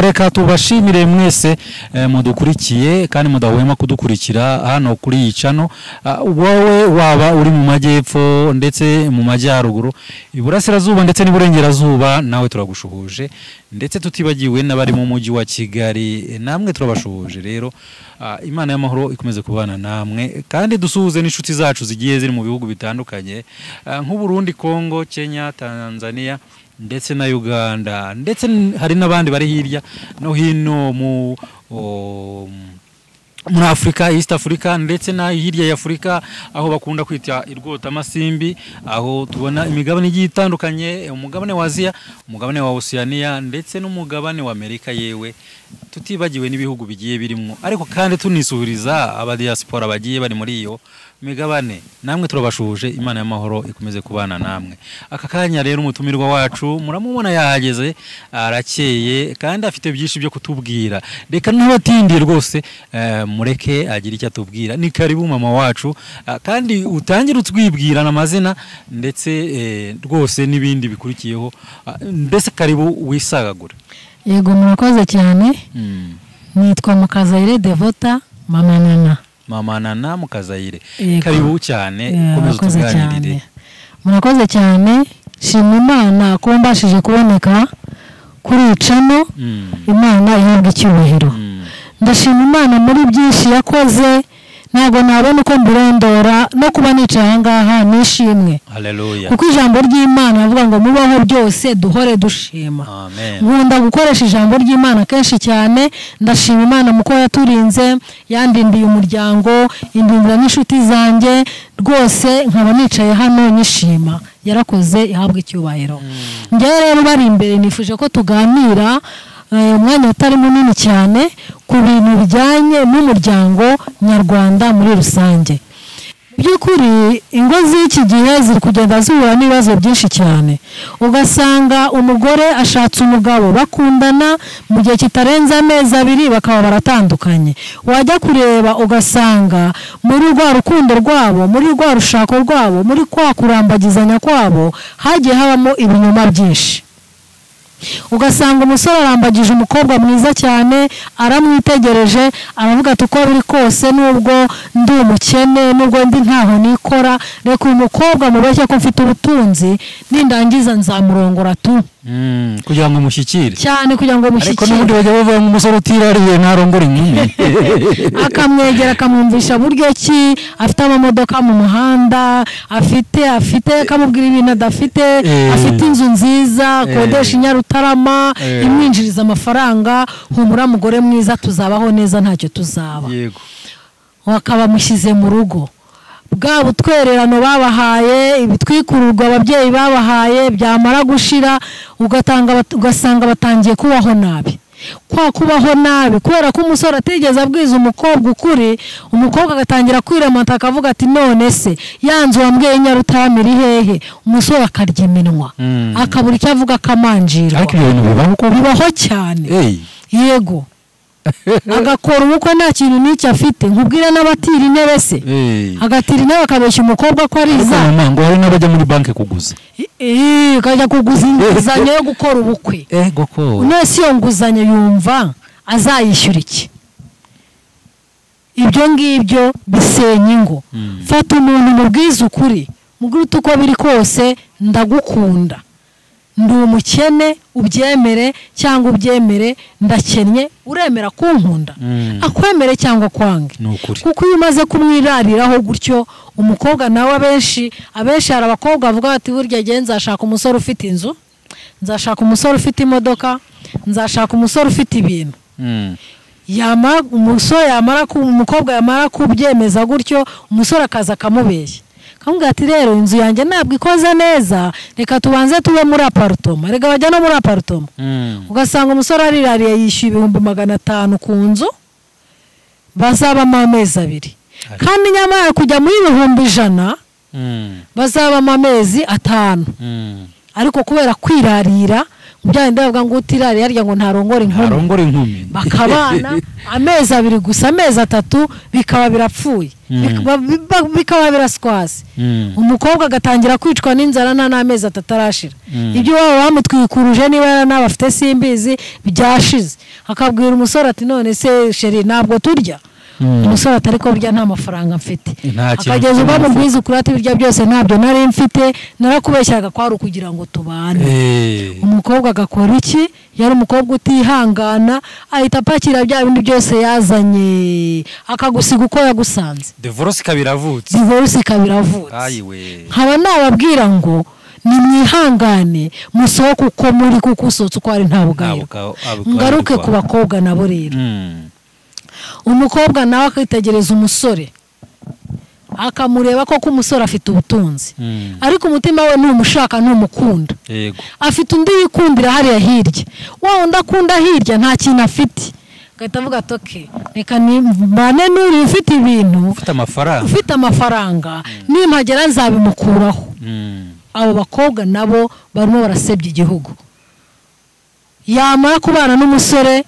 reka tubashimire mwese mudukurikiye kandi mudahwema kudukurikira hano kuri iyi channel. Wowe waba uri mu majyepfo ndetse mu majyaruguru, iburasirazuba ndetse n'iburengerazuba, nawe turagushuhuje, ndetse tutibagiwe n'abari mu mujyi wa Kigali, namwe turabashuhuje. Rero Imana y'amahoro ikomeze kubana namwe, kandi dusuhuze n'inshuti zacu zigiye ziri mu bihugu bitandukanye nk'u Burundi, Kongo, Kenya, Tanzania ndetse na Uganda, ndetse hari n'abandi bari hirya no hino muri Afrika, East Africa, ndetse na hirya ya Afrika aho bakunda kwita irwota amasimbi, aho tubona imigabane igiye itandukanye, umugabane wa Asia, umugabane wa Oceania, ndetse n'umugabane wa Amerika, yewe tutibagiwe n'ibihugu bigiye birimo. Ariko kandi tunisuhuriza aba diaspora bagiye bari muri iyo migabane, namwe turabashuje. Imana y'amahoro ikomeze kubana namwe. Aka kanya rero umutumirwa wacu muramubona yahageze, arakeye kandi afite byinshi byo kutubwira. Reka n'abatindi rwose mureke agira icyo atubwira. Ni karibu mama wacu, kandi utangira utwibwira n'amazina ndetse rwose n'ibindi bikurikiyeho, mbese karibu wisagagura. Yego murakoze cyane. Nitwa Mukazayire Devota Mama Nana Mukazayire. Karibu cyane, komeza tuganirire. Murakoze cyane. Shima Imana ko mbashije kuboneka kuri channel. Imana ihabwe icyubahiro. Ndashima Imana muri byinshi yakoze, ntago nabona uko mburondora no kuba nicaye ngaha nishimwe. Haleluya. Kuko ijambo ry'Imana avuga ngo mubaho byose duhore dushima. Amen. Nkunda gukoresha ijambo ry'Imana kenshi cyane. Ndashima Imana muko yaturinze, yandindiye umuryango, indindira n'inshuti zanjye, rwose nkaba nicaye hano nyishima. Yarakoze ihabwe icyubahiro. Ngewe rero bari imbere nifuje ko tuganira umwanya utari munini cyane ku bintu bijyanye n'umuryango nyarwanda muri rusange. Byukuri ingo z'iki gihe ziri kugenda zihura n'ibibazo byinshi cyane. Ugasanga umugore ashatse umugabo bakundana, mu gihe kitarenza amezi 2 bakaba baratandukanye. Wajya kureba ugasanga muri rwa rukundo rwabo, muri rwa rushako rwabo, muri kwa kurambagizanya kwabo hagiye habamo ibinyoma byinshi. Ugasanga umusore arambagije umukobwa mwiza cyane, aramwitegereje, aravuga ati uko biri kose nubwo ndi umukene, nubwo ndi ntaho nikora, reka uyu mukobwa mubeshye ko mfite ubutunzi, nindangiza nzamurongora tu. Kugira ngo mushyikire cyane, kugira ngo mushyikire. Ariko n'ubundi bajya bavuga ngo umusore utirariye ntarongora inkumi. Akamwegera akamwumvisha buryo ki afite amamodoka mu muhanda, afite akamubwira ibintu adafite, afite inzu nziza, kodesha Nyarutarama, imwinjiriza amafaranga, humura mugore mwiza tuzabaho neza ntacyo tuzaba. Yego. Wakaba mushyize mu rugo. Bwa butwererano babahaye, ibitwikururwa ababyeyi babahaye, byamara gushira ugasanga batangiye kubaho nabi. Kwa kubaho nabi kubera ko umusore atigeze abwiza umukobwa ukuri, umukobwa agatangira kwiramata akavuga ati none se yanzu wambwiye Nyarutarama iri hehe? Umusore akarya iminwa, akabura icyo avuga akamanjirwa. Ariko ibintu bibaho cyane. Yego. Agakora ubukwe nta kintu n'icyo afite, nkubwira n'abatira intebe se. Agatira intebe akabeshya umukobwa ko ari iza. Ngo hari n'abajya muri banki kuguza. Kajya kuguza inguzanyo yo gukora ubukwe. Nese iyo nguzanyo yumva azayishyura iki? Ibyo ngibyo bisenya ingo. Fata umuntu mubwiza ukuri, mubwira uko biri kose ndagukunda, ndi umukene, ubyemere cyangwa ubyemere, ndakennye, uremera kunkunda, akwemere cyangwa kwange. Kuko iyo umaze kumwirariraho gutyo, umukobwa nawe abenshi hari abakobwa bavuga bati burya gihe nzashaka umusore ufite inzu, nzashaka umusore ufite imodoka, nzashaka umusore ufite ibintu. Umukobwa yamara kubyemeza gutyo, umusore akaza akamubeshya. Kamubwira ati rero inzu yanjye ntabwo ikoze neza, reka tubanze tube muri apartment. Rega bajya no muri apartment. Ugasanga umusore arirariye yishyuye 500 ku nzu, bazabamo amezi 2. Kandi nyamara kujya muri 100,000 bazabamo amezi 5. Ariko kubera kwirarira, byandi bavuga ngo utirari yarya ngo ntarongora inkumi, bakabana amezi 2 gusa, amezi 3 bikaba birapfuye. bikaba biraswasi umukobwa agatangira kwicwa n'inzara n'amezi atatarashira ibyo waba bamutwikuruje niba n'abafite simbizi byashize akabwira umusore ati none se sheri ntabwo turya umusore atari ko burya nta mafaranga mfite akageza ubwo mubwiza ukuri ati birya byose ntabyo nari mfite narakubeshyaga kwari ukugira ngo tubane umukobwa agakora iki yari umukobwa utihangana ahita apakira bya bindi byose yazanye akagusiga uko yagusanze divorce kabiravutse nkaba nababwira ngo ni mwihangane musohoke uko muri kuko usotse uko ari nta bugayiro ngaruke ku bakobwa nabo rero umukobwa nawe akitegereza umusore akamureba ko umusore afite ubutunzi ariko umutima we ntumushaka ntumukunda afite undi yikundira hariya hirya wa undi akunda hirya nta kintu afite gahita avuga atoke reka nibane n'uri ufite ibintu ufite amafaranga nimpagera nzabimukuraho abo bakobwa nabo barimo barasebya igihugu yamara kubana n'umusore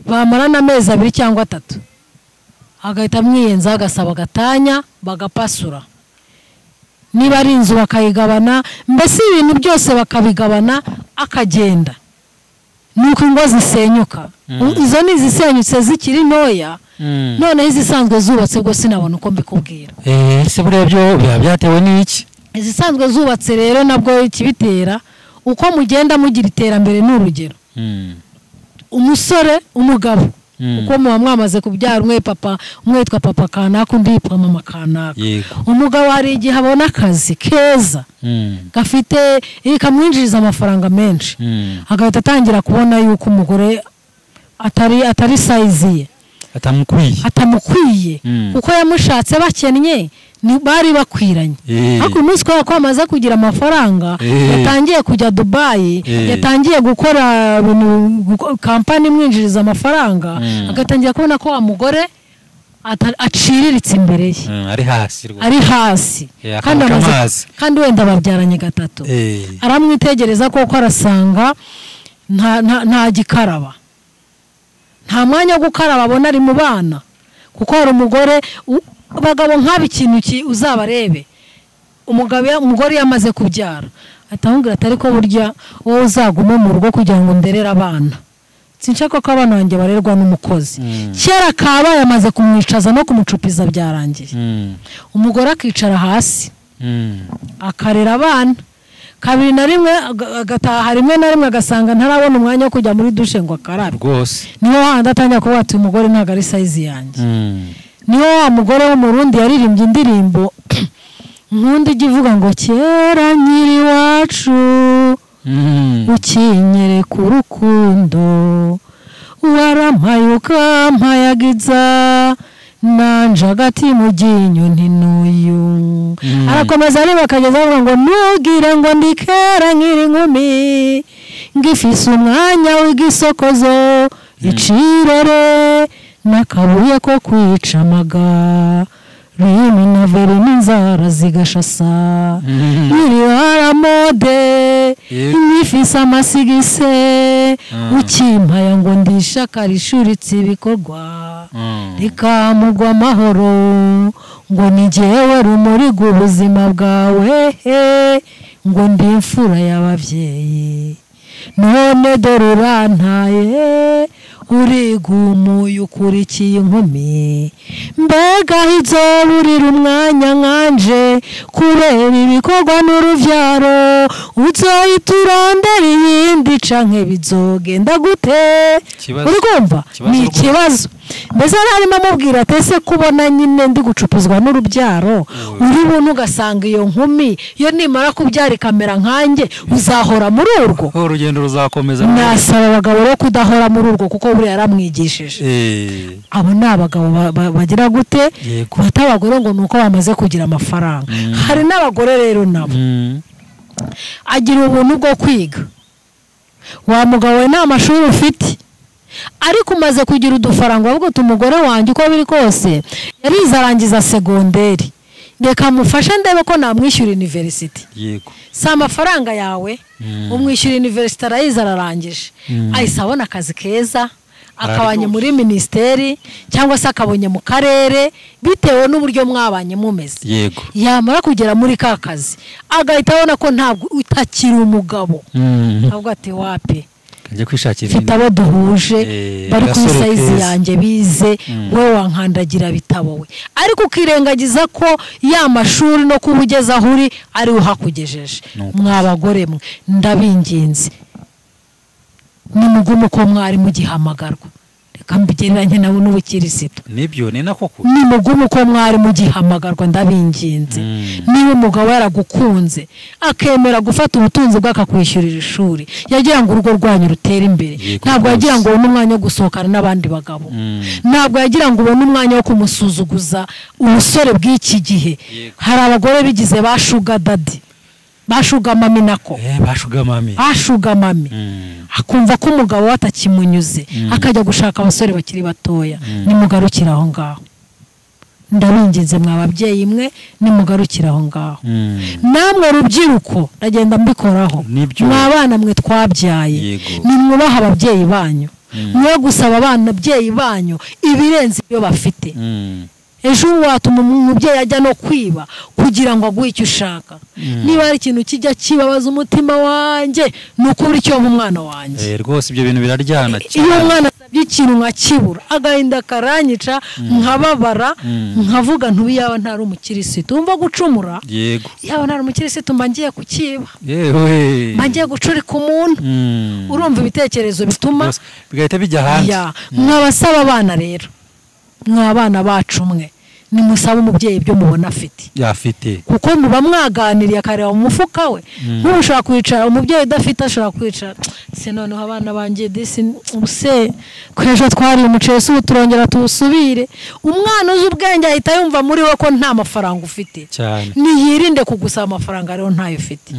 bamara n'amezi 2 cyangwa 3 agahita amwiyenza agasaba gatanya bagapasura niba ari inzu bakayigabana mbese ibintu byose bakabigabana akagenda nuko ingo zisenyuka izo ni zisenyutse zikiri ntoya none izisanzwe zubatse bwo sinabona uko mbikubwira se buriya byo byatewe n'iki izisanzwe zubatse rero nabwo ikibitera uko mugenda mugira iterambere n'urugero umusore umugabo uko muba mwamaze kubyara umwe yitwa papa kanaka undi yitwa mama kanaka umugabo hari igihe abona akazi keza gafite kamwinjiriza amafaranga menshi agahita atangira kubona yuko umugore atari size ye atamukwiye kuko yamushatse bakennye bari bakwiranye ariko umunsi ko amaze kugira amafaranga yatangiye kujya Dubai yatangiye gukora kampani imwinjiriza amafaranga agatangira kubona ko umugore aciriritse imbere ye ari hasi kandi wenda babyaranye 3 aramwitegereza koko arasanga nta gikaraba nta mwanya wo gukaraba abona ari mu bana kuko hari umugore abagabo nk'abikintu uzabarebe umugore yamaze kubyara atahungira atari ko burya wowe uzagume mu rugo kugira ngo nderere abana sinshaka ko abana banjye barerwa n'umukozi kera kaba yamaze kumwicaza no kumucupiza byarangiye umugore akicara hasi akarera abana kabiri na rimwe agataha rimwe na rimwe agasanga ntarabona umwanya wo kujya muri dushe ngo akarabe rwose niho handi atangira kuba ati umugore ntabwo ari size yanjye niho wa mugore wo mu Burundi yaririmbye indirimbo nkundi ivuga ngo kera nyiri iwacu ukinyere ku rukundo warampaye ukampayagiza nanje hagati mu ryinyo ntinuyu arakomeza areba akageza avuga ngo ntugire ngo ndikera nkiri inkumi ngifise umwanya w'igisokozo icirere nakabuye ko kwica amaga rimi na veri n'inzara zigashasa iri haramode imifisa amasigise ukimpaya ngo ndishaka rishuritse ibikorwa rikamugwa amahoro ngo ni jyewe rumuri rw'ubuzima bwawe ngo ndi imfura y'ababyeyi none dore urantaye urigumuye ukurikiye inkumi mbega izoburira umwanya nkanje kubera ibikorwa n'uruvyaro uzohita urondera iyindi canke bizogenda gute urumva ni ikibazo mbese narimo amubwira ati ese kubona nyine ndi gucupizwa n'urubyaro uri buntu ugasanga iyo nkumi yo nimara kubyara ikamera nkanjye uzahora muri urwo urugendo ruzakomeza nasaba abagabo bo kudahora muri urwo kuko buriya yaramwigishije abo ni abagabo bagira gute bata abagore ngo nuko bamaze kugira amafaranga hari n'abagore rero nabo agira ubuntu bwo kwiga wa mugabo we nta mashuri ufite ariko umaze kugira udufaranga ahubwo umugore wanjye uko biri kose yarize arangiza segonderi reka mufashe ndebe ko namwishyura university yego si amafaranga yawe umwishyura university arayize ararangije ahise abona akazi keza akabanye muri ministeri cyangwa se akabonye mu karere bitewe n'uburyo mwabanye mumeze. Yego. Yamara kugera muri ka kazi agahita abona ko ntabwo utakiri umugabo. Ahubwo ati wapi kajya kwishakira mfite abo duhuje bari ku size yanjye bize we wankandagira bitabo we, ariko ukirengagiza ko ya mashuri no kubugeza aho uri ari uhakugejeje. Mwabagore mwe ndabinginze nimugume ko mwari mugihamagarwa, reka mbigereranye nawe n'ubukirisitu. Nibyo ni nako ko nimugume ko mwari mugihamagarwa ndabinginze. Niba umugabo yaragukunze akemera gufata ubutunzi bw'akakwishyurira ishuri, yagira ngo urugo rwanyu rutere imbere, ntabwo yagira ngo ubone umwanya wo gusohokana n'abandi bagabo, ntabwo yagira ngo ubone umwanya wo kumusuzuguza. Ubusore bw'iki gihe hari abagore bigize bashuga dadi, bashuga mami nako bashuga mami akumva ko umugabo watakimunyuze akajya gushaka abasore bakiri batoya. Nimugarukira aho ngaho ndabinginze mwababyeyi mwe, nimugarukira aho ngaho. Namwe rubyiruko ndagenda mbikoraho, mwabana mwe twabyaye nimwubaha ababyeyi banyu, mwe gusaba abana ababyeyi banyu ibirenze ibyo bafite. Ejo watuma umubyeyi ajya no kwiba kugira ngo aguhe icyo ushaka. Niba ari ikintu kijya kibabaza umutima wanjye nuko uri cyo mu mwana wanjye. Rwose ibyo bintu biraryana cyane. Iyo umwana asabye ikintu nkakibura agahinda karanyica nkababara nkavuga ntubi yaba ntari umukirisitu umva gucumura. Yego. Yaba ntari umukirisitu mba ngiye kukiba. Yewe. Mba ngiye gucurika umuntu. Urumva ibitekerezo bituma bigahita bijya hanze. Mwabasaba abana rero, mwabana bacu mwe nimusaba umubyeyi ibyo mubona afite yafite, kuko muba mwaganiriye akareba mu mufuka we. Ntushaka kwicara umubyeyi udafite ashaka kwicara se noneho abana banjye disi ubuse kwejo twari umuceri ubu turongera tuwusubire. Umwana uzi ubwenge ahita yumva muri we ko nta mafaranga ufite cyane, niyirinde kugusaba amafaranga rero ntayo ufite.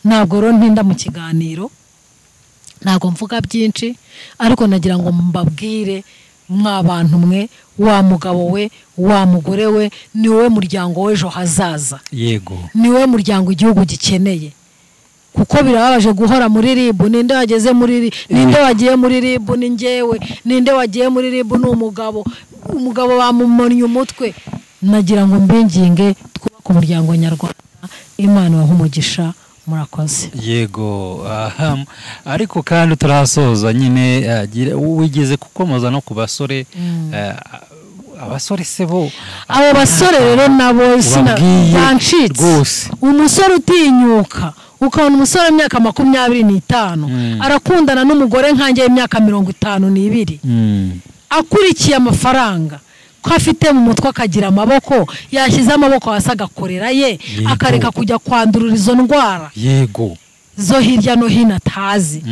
Ntabwo rero ntinda mu kiganiro, ntabwo mvuga byinshi, ariko nagira ngo mbabwire mwabantu mwe, wa mugabo we wa mugore we ni wowe muryango w'ejo hazaza. Yego. Ni wowe muryango igihugu gikeneye, kuko birababaje guhora muri ribu. Ninde wageze muri ribu? Ninde wagiye muri ribu? Ni njyewe. Ninde wagiye muri ribu? Ni umugabo. Umugabo bamumonnye umutwe. Nagira ngo mbinginge twubake umuryango nyarwanda. Imana waha umugisha. Murakoze. Yego. Ariko kandi turasoza nyine wigeze kukomoza no ku basore. Abasore sebo abo basore rero nabo sinancitse. Umusore utinyuka ukabona umusore w'imyaka 25 arakundana n'umugore nkanjye y'imyaka 52 akurikiye amafaranga ko afite mu mutwe akagira amaboko, yashyize amaboko hasi agakorera ye, akareka kujya kwandurira izo ndwara. Yego. Zo hirya no hino atazi.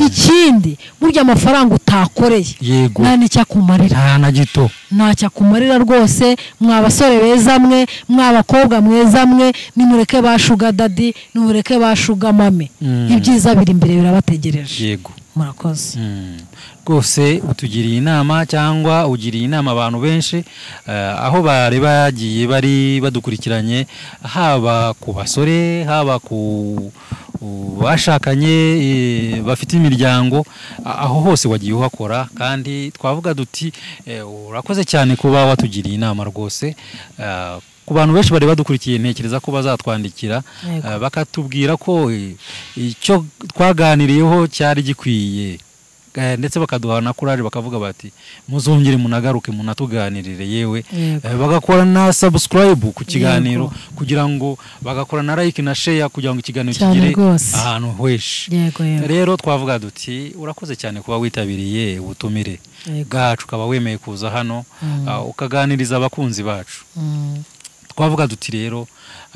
Ikindi burya amafaranga utakoreye nta nicyakumarira, nta na gito, ntacyakumarira rwose. Mwabasore beza mwe, mwabakobwa mweza mwe, nimureke bashuga dadi, nimureke bashuga mame. Ibyiza biri imbere birabategereje. Yego. Murakoze. Rwose utugiriye inama cyangwa ugiriye inama abantu benshi aho bari bagiye bari badukurikiranye, haba ku basore, haba ku bashakanye bafite imiryango, aho hose wagiye uhakora. Kandi twavuga duti urakoze cyane kuba watugiriye inama rwose. Ku bantu benshi bari badukurikiye ntekereza ko bazatwandikira bakatubwira ko icyo twaganiriyeho cyari gikwiye, ndetse bakaduha na courage bakavuga bati muzongere munagaruke munatuganirire. Yewe bagakora na subscribe ku kiganiro kugira ngo bagakora na like na share kugira ngo ikiganiro kigire ahantu hweshi. Rero twavuga duti urakoze cyane kuba witabiriye ubutumire bwacu, ukaba wemeye kuza hano ukaganiriza abakunzi bacu. Twavuga duti rero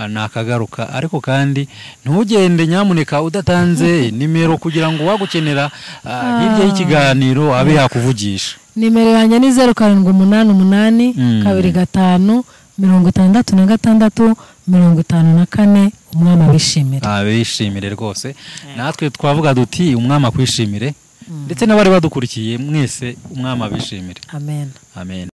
nakagaruka, ariko kandi ntugende nyamuneka udatanze nimero kugira ngo wagukenera hirya y'ikiganiro abe yakuvugisha. Nimero yanjye ni 0788 25 66 54. Umwami abishimire. Abishimire rwose. Natwe twavuga duti umwami akwishimire, ndetse n'abari badukurikiye mwese umwami abishimire. Amen. Amen.